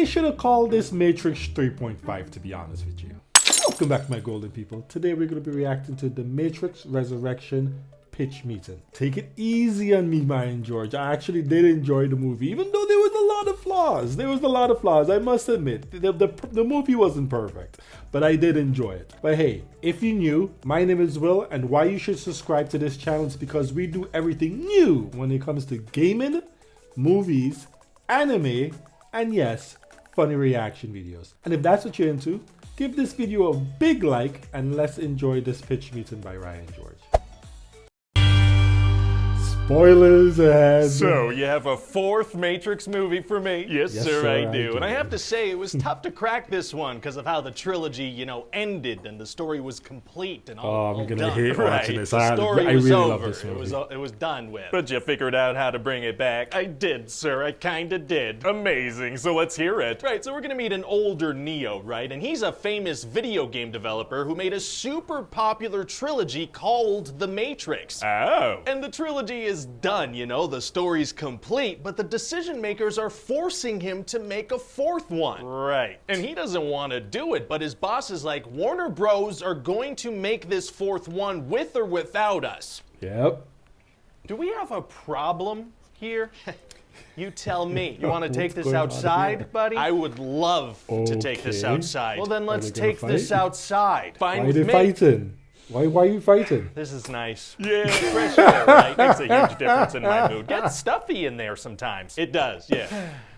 they should have called this Matrix 3.5, to be honest with you. Welcome back, my golden people. Today we're going to be reacting to the Matrix Resurrection pitch meeting. Take it easy on me, Ryan George. I actually did enjoy the movie, even though there was a lot of flaws. There was a lot of flaws, I must admit. The movie wasn't perfect, but I did enjoy it. But hey, if you're new, my name is Will, and why you should subscribe to this channel is because we do everything new when it comes to gaming, movies, anime, and yes, funny reaction videos. And if that's what you're into, give this video a big like, and let's enjoy this pitch meeting by Ryan George. Spoilers ahead. So, you have a fourth Matrix movie for me? Yes, sir, I do. And I have to say, it was tough to crack this one because of how the trilogy, ended and the story was complete and all I'm gonna done. hate watching this. The story I was really over. love this movie. It was done with. But you figured out how to bring it back. I did, sir. I kinda did. Amazing. So let's hear it. Right, so we're gonna meet an older Neo, right? And he's a famous video game developer who made a super popular trilogy called The Matrix. Oh. And the trilogy is done, the story's complete, but the decision makers are forcing him to make a fourth one. Right. And he doesn't want to do it, but his boss is like, Warner Bros. Are going to make this fourth one with or without us. Yep. Do we have a problem here? You tell me. You want to take this outside, buddy? I would love to take this outside. Well, then let's take this outside. Fine with me. Why are they fighting? Why are you fighting? This is nice. Yeah, fresh air, right? Makes a huge difference in my mood. Gets stuffy in there sometimes. It does, yeah.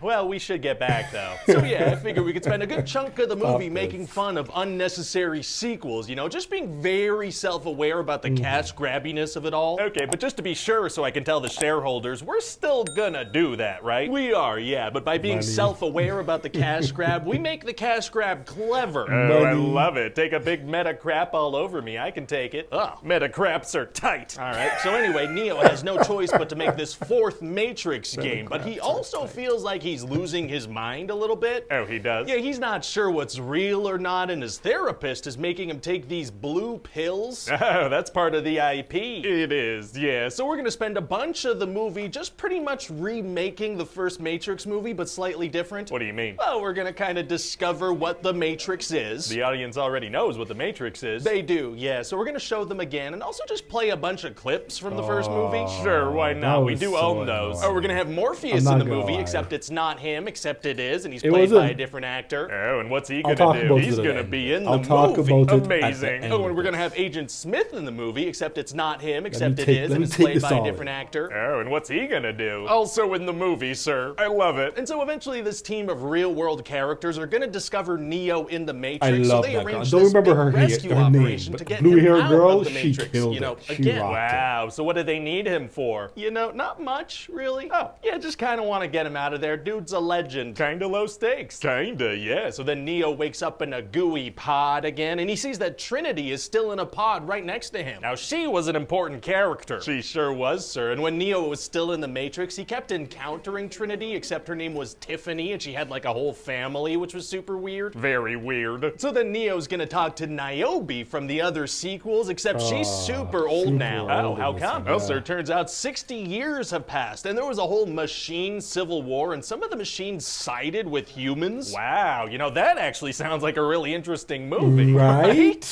Well, we should get back, though. So yeah, I figured we could spend a good chunk of the movie making fun of unnecessary sequels, just being very self-aware about the cash grabbiness of it all. Okay, but just to be sure so I can tell the shareholders, we're still gonna do that, right? We are, yeah, but by being self-aware about the cash grab, we make the cash grab clever. Oh, I love it. Take a big meta crap all over me. I can take it. Oh, meta craps are tight. All right, so anyway, Neo has no choice but to make this fourth Matrix game, but he also feels like he's losing his mind a little bit. Oh, he does? Yeah, he's not sure what's real or not, and his therapist is making him take these blue pills. Oh, that's part of the IP. It is, yeah. So we're gonna spend a bunch of the movie just pretty much remaking the first Matrix movie, but slightly different. What do you mean? Well, we're gonna kind of discover what the Matrix is. The audience already knows what the Matrix is. They do, yeah. So we're gonna show them again, and also just play a bunch of clips from the first movie. Sure, why not? We do own those. Oh, we're gonna have Morpheus in the movie, except it's not him, except it is, and he's played by a different actor. Oh, and what's he gonna do? He's gonna be in the movie. Amazing. Oh, and we're gonna have Agent Smith in the movie, except it's not him, except it is, and it's played by a different actor. Oh, and what's he gonna do? Also in the movie, sir. I love it. And so eventually this team of real-world characters are gonna discover Neo in the Matrix, so they arrange this big rescue operation to get him out of the Matrix, again. Wow, so what do they need him for? Not much, really. Oh, yeah, just kind of want to get him out of there. Dude's a legend. Kinda low stakes. Kinda, yeah. So then Neo wakes up in a gooey pod again, and he sees that Trinity is still in a pod right next to him. Now, she was an important character. She sure was, sir. And when Neo was still in the Matrix, he kept encountering Trinity, except her name was Tiffany, and she had like a whole family, which was super weird. Very weird. So then Neo's gonna talk to Niobe from the other sequels, except she's super old now. Oh, how come? Well, sir, turns out 60 years have passed, and there was a whole machine civil war, and some of the machines sided with humans. Wow, that actually sounds like a really interesting movie. Right?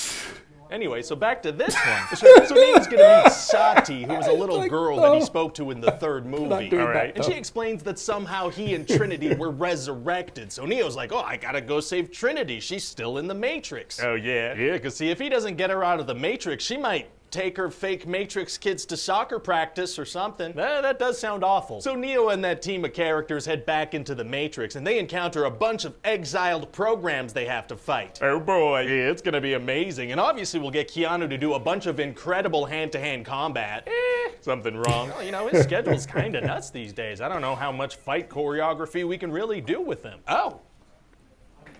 Anyway, so back to this one. So Neo's gonna meet Sati, who was a little girl that he spoke to in the third movie. All right. And she explains that somehow he and Trinity were resurrected. So Neo's like, oh, I gotta go save Trinity. She's still in the Matrix. Oh, yeah? Yeah, because see, if he doesn't get her out of the Matrix, she might take her fake Matrix kids to soccer practice or something. That does sound awful. So Neo and that team of characters head back into the Matrix, and they encounter a bunch of exiled programs they have to fight. Oh boy, yeah, it's gonna be amazing. And obviously we'll get Keanu to do a bunch of incredible hand-to-hand combat. Something wrong. Well, his schedule's kinda nuts these days. I don't know how much fight choreography we can really do with him. Oh.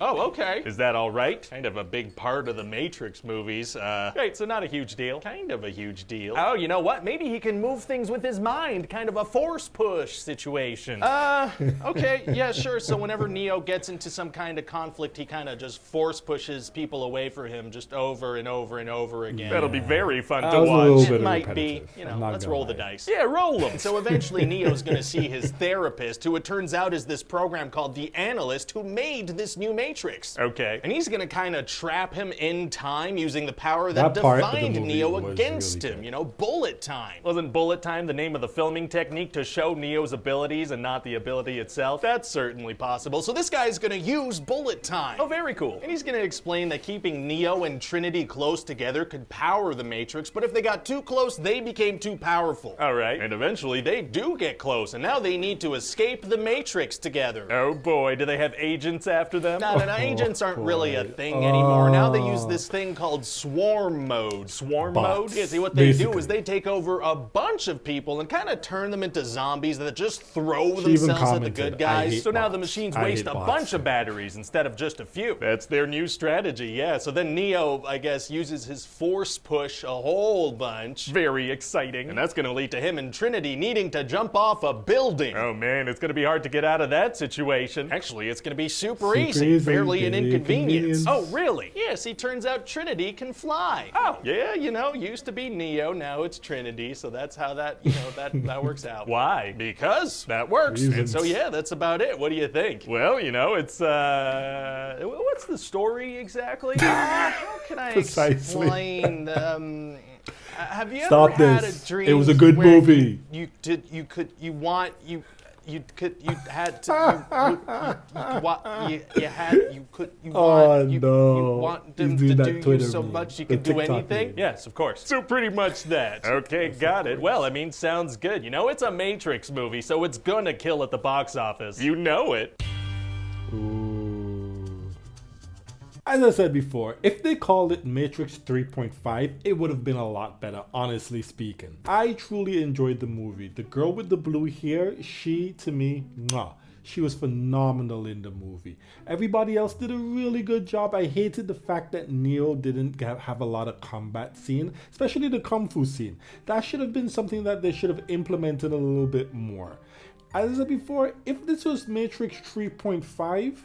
Oh, okay. Is that all right? Kind of a big part of the Matrix movies. Right, so not a huge deal. Kind of a huge deal. Oh, you know what? Maybe he can move things with his mind. Kind of a force push situation. Okay, yeah, sure. So whenever Neo gets into some kind of conflict, he kind of just force pushes people away from him just over and over and over again. That'll be very fun to watch. It might be, you know, let's roll the dice. Yeah, roll them. So eventually Neo's gonna see his therapist, who it turns out is this program called the Analyst, who made this new Matrix. Okay. And he's gonna kind of trap him in time using the power that defined Neo against him. You know, bullet time. Wasn't bullet time the name of the filming technique to show Neo's abilities and not the ability itself? That's certainly possible. So this guy's gonna use bullet time. Oh, very cool. And he's gonna explain that keeping Neo and Trinity close together could power the Matrix, but if they got too close, they became too powerful. All right. And eventually they do get close, and now they need to escape the Matrix together. Oh boy, do they have agents after them? No, agents aren't really a thing anymore. Now they use this thing called swarm mode. Swarm mode? Yeah, see, what they do is they take over a bunch of people and kind of turn them into zombies that just throw themselves at the good guys. So now the machines waste a bunch of batteries instead of just a few. That's their new strategy, yeah. So then Neo, I guess, uses his force push a whole bunch. Very exciting. And that's gonna lead to him and Trinity needing to jump off a building. Oh man, it's gonna be hard to get out of that situation. Actually, it's gonna be super easy. Barely an inconvenience. Oh, really? Yes, he turns out Trinity can fly. Oh, yeah, you know, used to be Neo, now it's Trinity, so that's how that, you know, that works out. Why? Because that works. And so, yeah, that's about it. What do you think? Well, you know, it's, what's the story exactly? How can I explain, have you ever had a dream? It was a good movie. You want them to do you so much you can do anything? Yes, of course. So pretty much that. Okay, got it. Well, I mean, sounds good. You know, it's a Matrix movie, so it's gonna kill at the box office. You know it. As I said before, if they called it Matrix 3.5, it would have been a lot better, honestly speaking. I truly enjoyed the movie. The girl with the blue hair, she, to me, mwah. She was phenomenal in the movie. Everybody else did a really good job. I hated the fact that Neo didn't have a lot of combat scene, especially the Kung Fu scene. That should have been something that they should have implemented a little bit more. As I said before, if this was Matrix 3.5,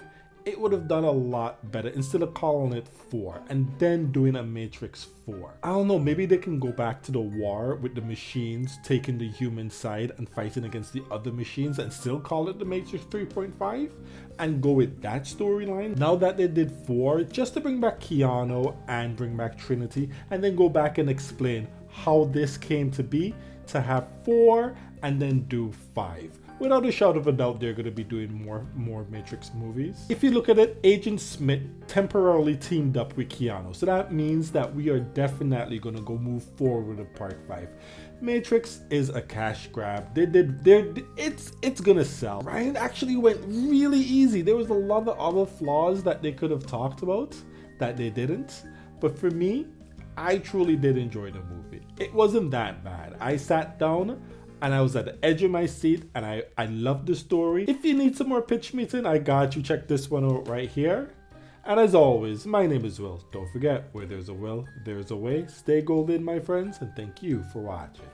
it would have done a lot better instead of calling it 4 and then doing a Matrix 4. I don't know, maybe they can go back to the war with the machines taking the human side and fighting against the other machines and still call it the Matrix 3.5 and go with that storyline. Now that they did 4, just to bring back Keanu and bring back Trinity and then go back and explain how this came to be to have 4 and then do 5. Without a shadow of a doubt, they're going to be doing more Matrix movies. If you look at it, Agent Smith temporarily teamed up with Keanu. So that means that we are definitely going to go move forward with Part 5. Matrix is a cash grab. It's going to sell. Ryan actually went really easy. There was a lot of other flaws that they could have talked about that they didn't. But for me, I truly did enjoy the movie. It wasn't that bad. I sat down and I was at the edge of my seat, and I loved the story. If you need some more pitch meeting, I got you. Check this one out right here. And as always, my name is Will. Don't forget, where there's a will, there's a way. Stay golden, my friends, and thank you for watching.